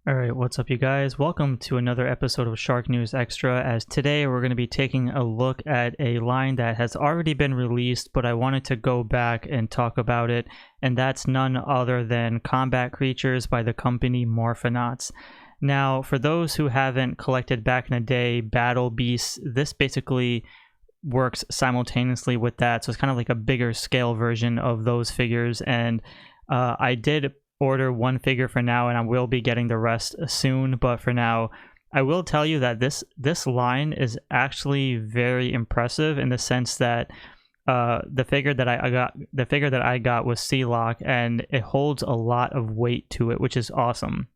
Alright, what's up you guys? Welcome to another episode of SHARKNEWZ Xtra, as today we're going to be taking a look at a line that has already been released, but I wanted to go back and talk about it, and that's none other than Combat Creatures by the company Morphonauts. Now, for those who haven't collected back in the day Battle Beasts, this basically works simultaneously with that, so it's kind of like a bigger scale version of those figures, and I did order one figure for now, and I will be getting the rest soon. But for now, I will tell you that this line is actually very impressive in the sense that the figure that I got was Sealoch, and it holds a lot of weight to it, which is awesome.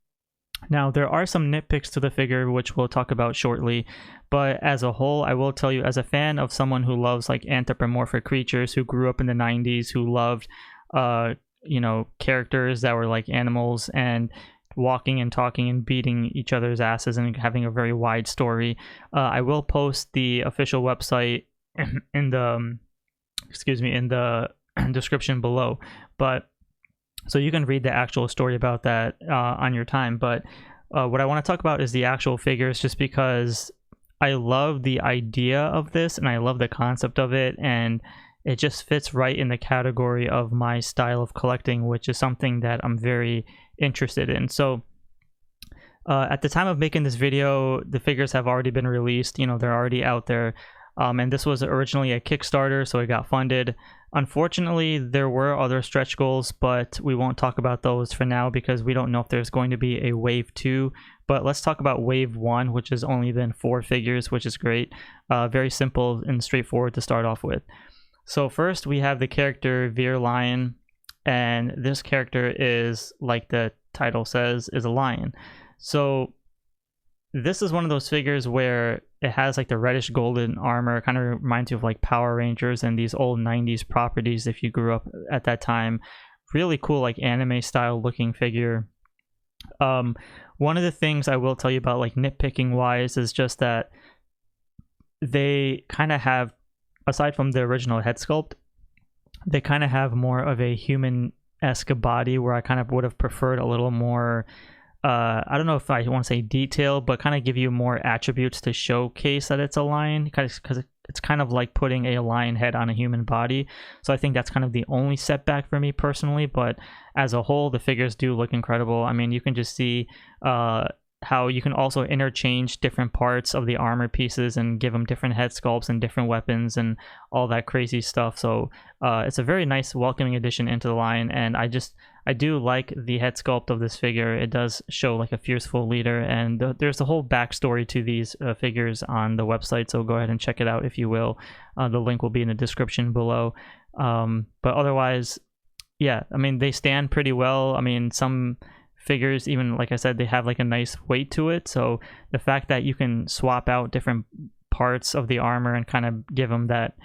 Now, there are some nitpicks to the figure, which we'll talk about shortly, but as a whole, I will tell you, as a fan of someone who loves like anthropomorphic creatures, who grew up in the 90s, who loved characters that were like animals and walking and talking and beating each other's asses and having a very wide story. I will post the official website in the description below, but so you can read the actual story about that on your time. But what I want to talk about is the actual figures, just because I love the idea of this and I love the concept of it, and it just fits right in the category of my style of collecting, which is something that I'm very interested in. So at the time of making this video, the figures have already been released. They're already out there. And this was originally a Kickstarter, so it got funded. Unfortunately, there were other stretch goals, but we won't talk about those for now because we don't know if there's going to be a Wave 2. But let's talk about Wave 1, which has only been 4 figures, which is great. Very simple and straightforward to start off with. So first we have the character Virelion, and this character is, like the title says, is a lion. So this is one of those figures where it has like the reddish golden armor. It kind of reminds you of like Power Rangers and these old 90s properties if you grew up at that time. Really cool, like anime style looking figure. One of the things I will tell you about, like nitpicking wise, is just that they kind of have, aside from the original head sculpt, they kind of have more of a human-esque body, where I kind of would have preferred a little more, I don't know if I want to say detail, but kind of give you more attributes to showcase that it's a lion, because it's kind of like putting a lion head on a human body. So I think that's kind of the only setback for me personally, but as a whole, the figures do look incredible. I mean, you can just see how you can also interchange different parts of the armor pieces and give them different head sculpts and different weapons and all that crazy stuff. So it's a very nice welcoming addition into the line, and I do like the head sculpt of this figure. It does show like a fierceful leader, and there's a whole backstory to these figures on the website, so go ahead and check it out if you will. The link will be in the description below. But otherwise, yeah, I mean, they stand pretty well. I mean, some figures, even like I said, they have like a nice weight to it, so the fact that you can swap out different parts of the armor and kind of give them that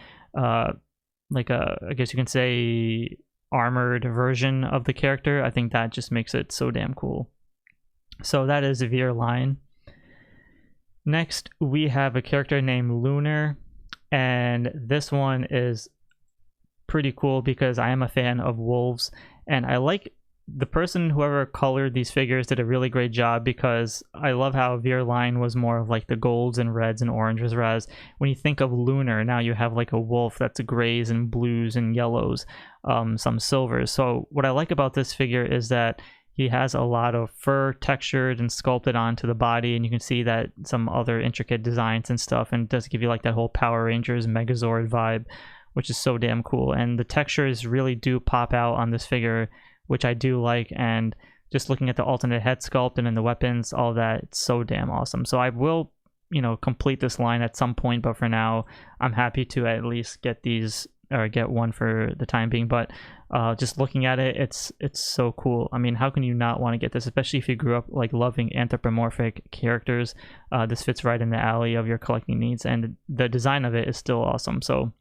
like a, I guess you can say, armored version of the character, I think that just makes it so damn cool. So that is Virelion. Next we have a character named Lunar, and this one is pretty cool because I am a fan of wolves, and I like the person, whoever colored these figures, did a really great job, because I love how Virelion was more of like the golds and reds and oranges, whereas when you think of Lunar, now you have like a wolf that's grays and blues and yellows, some silvers. So what I like about this figure is that he has a lot of fur textured and sculpted onto the body, and you can see that some other intricate designs and stuff, and it does give you like that whole Power Rangers Megazord vibe, which is so damn cool. And the textures really do pop out on this figure, which I do like, and just looking at the alternate head sculpt and then the weapons, all that, it's so damn awesome. So I will, complete this line at some point, but for now, I'm happy to at least get these, or get one for the time being. But just looking at it, it's so cool. I mean, how can you not want to get this, especially if you grew up like loving anthropomorphic characters? This fits right in the alley of your collecting needs, and the design of it is still awesome. So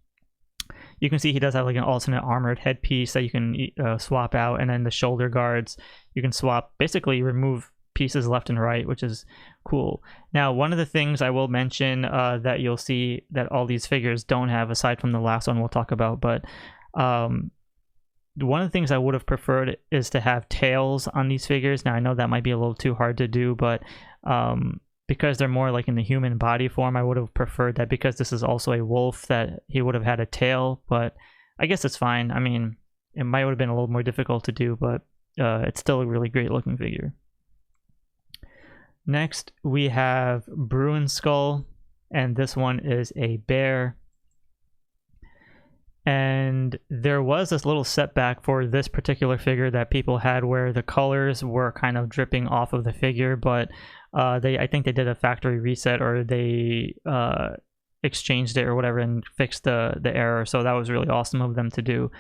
you can see he does have like an alternate armored headpiece that you can swap out, and then the shoulder guards you can swap, basically remove pieces left and right, which is cool. Now, one of the things I will mention that you'll see that all these figures don't have, aside from the last one we'll talk about, but one of the things I would have preferred is to have tails on these figures. Now I know that might be a little too hard to do, but because they're more like in the human body form, I would have preferred that, because this is also a wolf, that he would have had a tail, but I guess it's fine. I mean, it might have been a little more difficult to do, but it's still a really great looking figure. Next, we have Bruinskull, and this one is a bear. And there was this little setback for this particular figure that people had, where the colors were kind of dripping off of the figure, but I think they did a factory reset, or they exchanged it or whatever and fixed the error. So that was really awesome of them to do.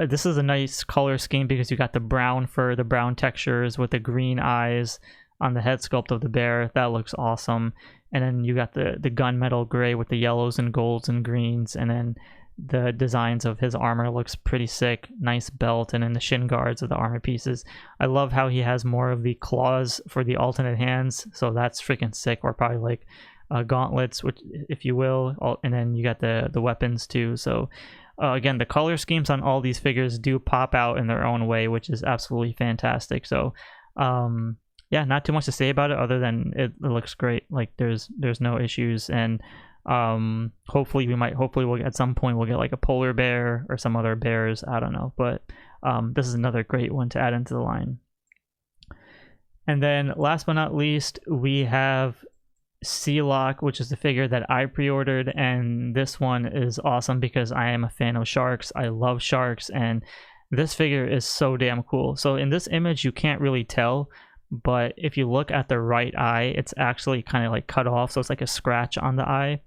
This is a nice color scheme because you got the brown fur, the brown textures with the green eyes on the head sculpt of the bear. That looks awesome. And then you got the gunmetal gray with the yellows and golds and greens, and then the designs of his armor looks pretty sick. Nice belt, and then the shin guards of the armor pieces. I love how he has more of the claws for the alternate hands, so that's freaking sick. Or probably like gauntlets, which, if you will, and then you got the weapons too. So again, the color schemes on all these figures do pop out in their own way, which is absolutely fantastic. So yeah, not too much to say about it other than it looks great. Like there's no issues, and hopefully we'll at some point we'll get like a polar bear or some other bears, I don't know, but this is another great one to add into the line. And then last but not least, we have Sealoch, which is the figure that I pre-ordered, and this one is awesome because I am a fan of sharks. I love sharks, and this figure is so damn cool. So in this image you can't really tell, but if you look at the right eye, it's actually kind of like cut off, so it's like a scratch on the eye.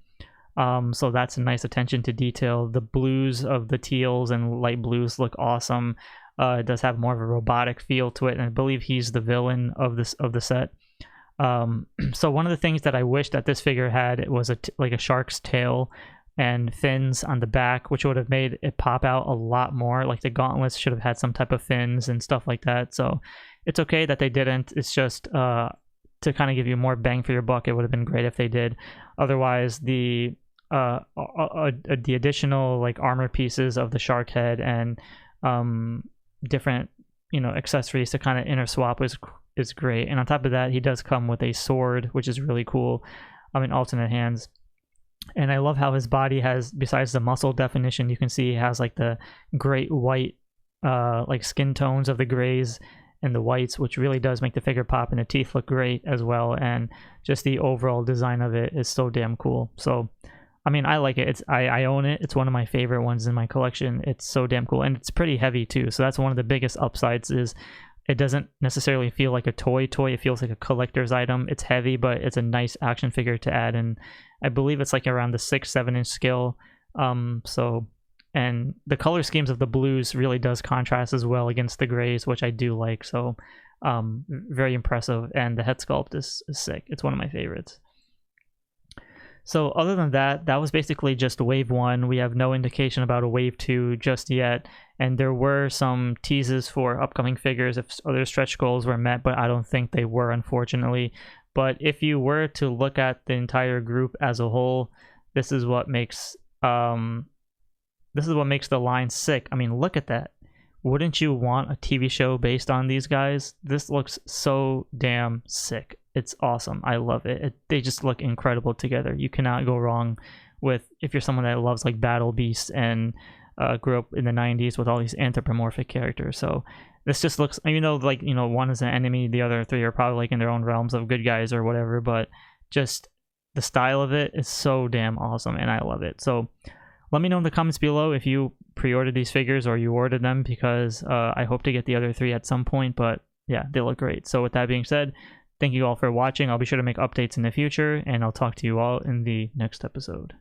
So that's a nice attention to detail. The blues of the teals and light blues look awesome. It does have more of a robotic feel to it, and I believe he's the villain of the set. So one of the things that I wish that this figure had was like a shark's tail and fins on the back, which would have made it pop out a lot more. Like the gauntlets should have had some type of fins and stuff like that. So it's okay that they didn't. It's just to kind of give you more bang for your buck. It would have been great if they did. Otherwise, the additional like armor pieces of the shark head and different accessories to kind of interswap is great. And on top of that, he does come with a sword, which is really cool. Alternate hands. And I love how his body has, besides the muscle definition, you can see he has like the great white like skin tones of the grays and the whites, which really does make the figure pop, and the teeth look great as well, and just the overall design of it is so damn cool. So I like it. I own it. It's one of my favorite ones in my collection. It's so damn cool, and it's pretty heavy too, so that's one of the biggest upsides. Is it doesn't necessarily feel like a toy. It feels like a collector's item. It's heavy, but it's a nice action figure to add, and I believe it's like around the 6-7 inch scale. And the color schemes of the blues really does contrast as well against the grays, which I do like. So very impressive, and the head sculpt is sick. It's one of my favorites. So other than that, that was basically just wave 1. We have no indication about a wave 2 just yet, and there were some teases for upcoming figures if other stretch goals were met, but I don't think they were, unfortunately. But if you were to look at the entire group as a whole, this is what makes the line sick. Look at that. Wouldn't you want a TV show based on these guys? This looks so damn sick. It's awesome. I love it. They just look incredible together. You cannot go wrong with, if you're someone that loves like Battle Beasts and grew up in the 90s with all these anthropomorphic characters. So this just looks, one is an enemy, the other 3 are probably like in their own realms of good guys or whatever, but just the style of it is so damn awesome, and I love it. So let me know in the comments below if you pre-ordered these figures or you ordered them, because I hope to get the other 3 at some point, but yeah, they look great. So with that being said, thank you all for watching. I'll be sure to make updates in the future, and I'll talk to you all in the next episode.